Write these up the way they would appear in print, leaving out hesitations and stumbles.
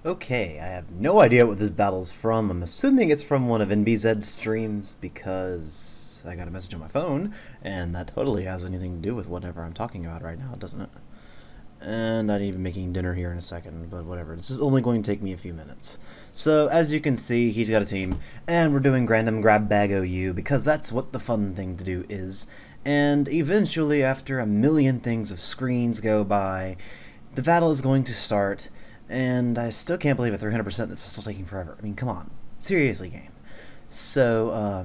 Okay, I have no idea what this battle's from. I'm assuming it's from one of NBZ's streams because I got a message on my phone, and that totally has anything to do with whatever I'm talking about right now, doesn't it? And I'm even making dinner here in a second, but whatever. This is only going to take me a few minutes. So, as you can see, he's got a team, and we're doing random grab bag OU because that's what the fun thing to do is. And eventually, after a million things of screens go by, the battle is going to start, and I still can't believe at 300% this is still taking forever. I mean, come on. Seriously, game. So,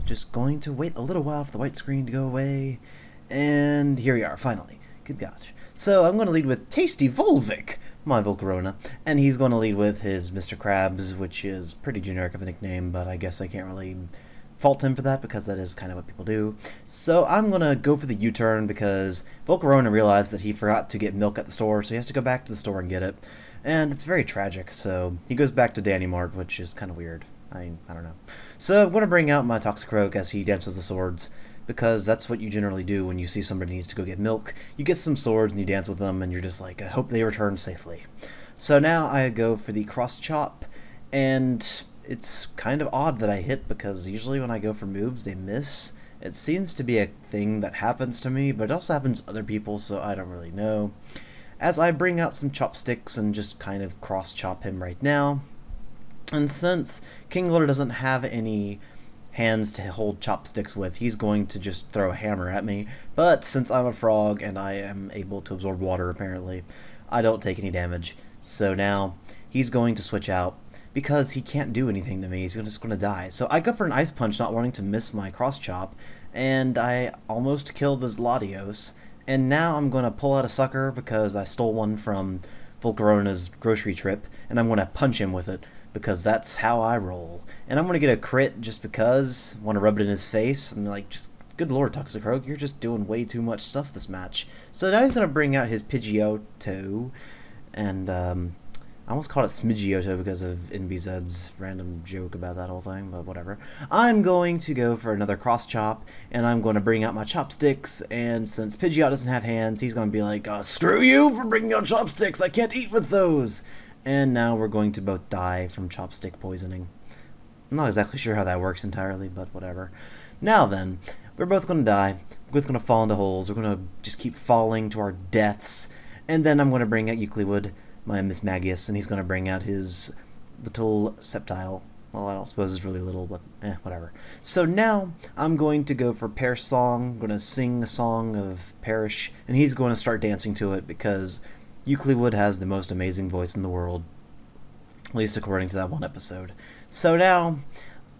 just going to wait a little while for the white screen to go away, and here we are, finally. Good gosh. So, I'm going to lead with Tasty Volvic, my Volcarona, and he's going to lead with his Mr. Krabs, which is pretty generic of a nickname, but I guess I can't really fault him for that because that is kind of what people do. So I'm going to go for the U-turn because Volcarona realized that he forgot to get milk at the store, so he has to go back to the store and get it. And it's very tragic, so he goes back to Danny Mart, which is kind of weird. I don't know. So I'm going to bring out my Toxicroak as he dances the swords, because that's what you generally do when you see somebody needs to go get milk. You get some swords and you dance with them, and you're just like, I hope they return safely. So now I go for the cross chop, and it's kind of odd that I hit because usually when I go for moves they miss. It seems to be a thing that happens to me, but it also happens to other people, so I don't really know. As I bring out some chopsticks and just kind of cross chop him right now. And since King Lord doesn't have any hands to hold chopsticks with, he's going to just throw a hammer at me. But since I'm a frog and I am able to absorb water apparently, I don't take any damage. So now he's going to switch out because he can't do anything to me. He's just going to die. So I go for an ice punch, not wanting to miss my cross chop, and I almost killed this Latios. And now I'm going to pull out a sucker because I stole one from Volcarona's grocery trip, and I'm going to punch him with it because that's how I roll. And I'm going to get a crit just because I want to rub it in his face. I'm like, just good lord, Toxicroak, you're just doing way too much stuff this match. So now he's going to bring out his Pidgeotto, and I almost called it Smidgeotto because of NBZ's random joke about that whole thing, but whatever. I'm going to go for another cross chop, and I'm going to bring out my chopsticks, and since Pidgeot doesn't have hands, he's going to be like, screw you for bringing out chopsticks, I can't eat with those! And now we're going to both die from chopstick poisoning. I'm not exactly sure how that works entirely, but whatever. Now then, we're both going to die, we're both going to fall into holes, we're going to just keep falling to our deaths, and then I'm going to bring out Euclid, my Miss Magius, and he's going to bring out his little Sceptile. Well, I don't suppose it's really little, but whatever. So now I'm going to go for Perish Song. I'm going to sing a song of Perish, and he's going to start dancing to it because Euclid has the most amazing voice in the world, at least according to that one episode. So now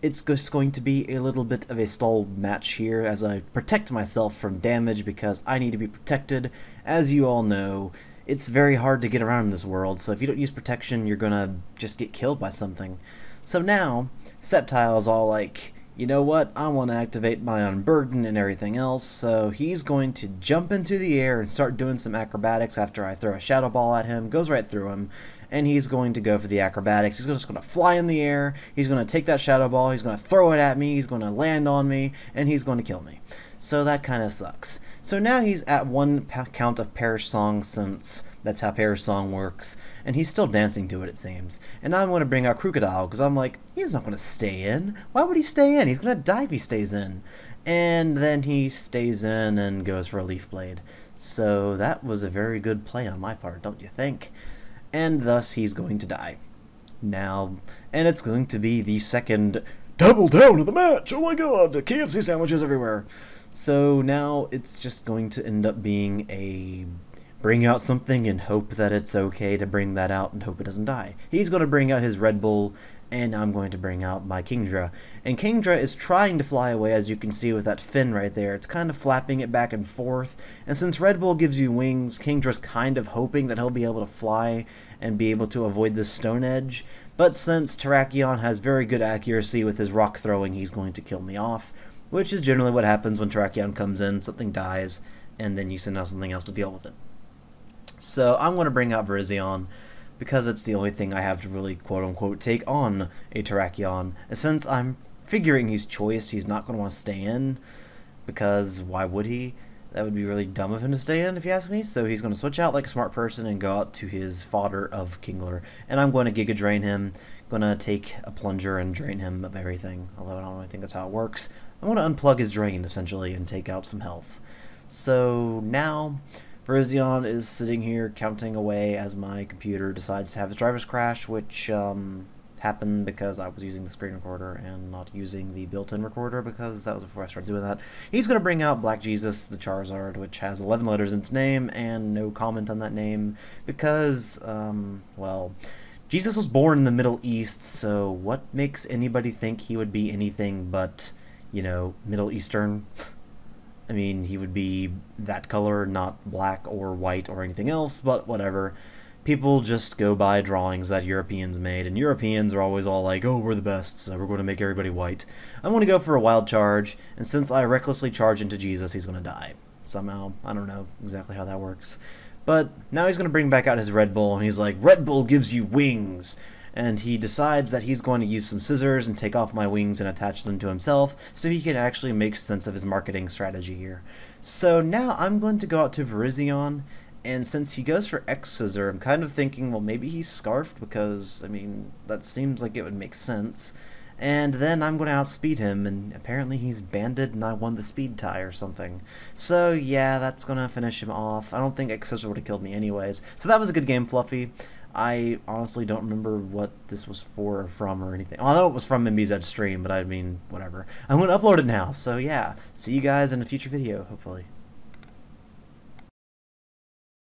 it's just going to be a little bit of a stall match here as I protect myself from damage because I need to be protected. As you all know, it's very hard to get around in this world, so if you don't use protection, you're gonna just get killed by something. So now, Sceptile is all like, you know what, I want to activate my Unburden and everything else, so he's going to jump into the air and start doing some acrobatics after I throw a Shadow Ball at him, goes right through him, and he's going to go for the acrobatics. He's just going to fly in the air, he's going to take that Shadow Ball, he's going to throw it at me, he's going to land on me, and he's going to kill me. So that kind of sucks. So now he's at one count of Perish Song since that's how Perish Song works, and he's still dancing to it, it seems. And I'm going to bring out Crocodile, because I'm like, he's not going to stay in. Why would he stay in? He's going to die if he stays in. And then he stays in and goes for a Leaf Blade. So that was a very good play on my part, don't you think? And thus he's going to die. Now, and it's going to be the second double down of the match. Oh my god, KFC sandwiches everywhere. So now it's just going to end up being a bring out something and hope that it's okay to bring that out and hope it doesn't die. He's going to bring out his Red Bull, and I'm going to bring out my Kingdra. And Kingdra is trying to fly away, as you can see with that fin right there. It's kind of flapping it back and forth, and since Red Bull gives you wings, Kingdra's kind of hoping that he'll be able to fly and be able to avoid this Stone Edge. But since Terrakion has very good accuracy with his rock throwing, he's going to kill me off, which is generally what happens when Terrakion comes in. Something dies, and then you send out something else to deal with it. So I'm going to bring out Virizion, because it's the only thing I have to really quote-unquote take on a Terrakion. And since I'm figuring he's choiced, he's not going to want to stay in, because why would he? That would be really dumb of him to stay in, if you ask me. So he's going to switch out like a smart person and go out to his fodder of Kingler. And I'm going to Giga Drain him. Going to take a plunger and drain him of everything. Although I don't really think that's how it works. I'm going to unplug his drain, essentially, and take out some health. So now, Virizion is sitting here counting away as my computer decides to have its drivers crash, which happened because I was using the screen recorder and not using the built-in recorder, because that was before I started doing that. He's going to bring out Black Jesus, the Charizard, which has 11 letters in its name, and no comment on that name, because, well, Jesus was born in the Middle East, so what makes anybody think he would be anything but, you know, Middle Eastern? I mean, he would be that color, not black or white or anything else, but whatever. People just go by drawings that Europeans made, and Europeans are always all like, oh, we're the best, so we're going to make everybody white. I'm going to go for a wild charge, and since I recklessly charge into Jesus, he's going to die. Somehow. I don't know exactly how that works. But now he's going to bring back out his Red Bull, and he's like, Red Bull gives you wings! And he decides that he's going to use some scissors and take off my wings and attach them to himself, so he can actually make sense of his marketing strategy here. So now I'm going to go out to Virizion, and since he goes for X-Scissor, I'm kind of thinking, well, maybe he's Scarfed, because, I mean, that seems like it would make sense. And then I'm going to outspeed him, and apparently he's banded and I won the speed tie or something. So yeah, that's going to finish him off. I don't think X-Scissor would have killed me anyways. So that was a good game, Fluffy. I honestly don't remember what this was for or from or anything. Well, I know it was from MBZ's stream, but I mean, whatever. I'm going to upload it now, so yeah. See you guys in a future video, hopefully.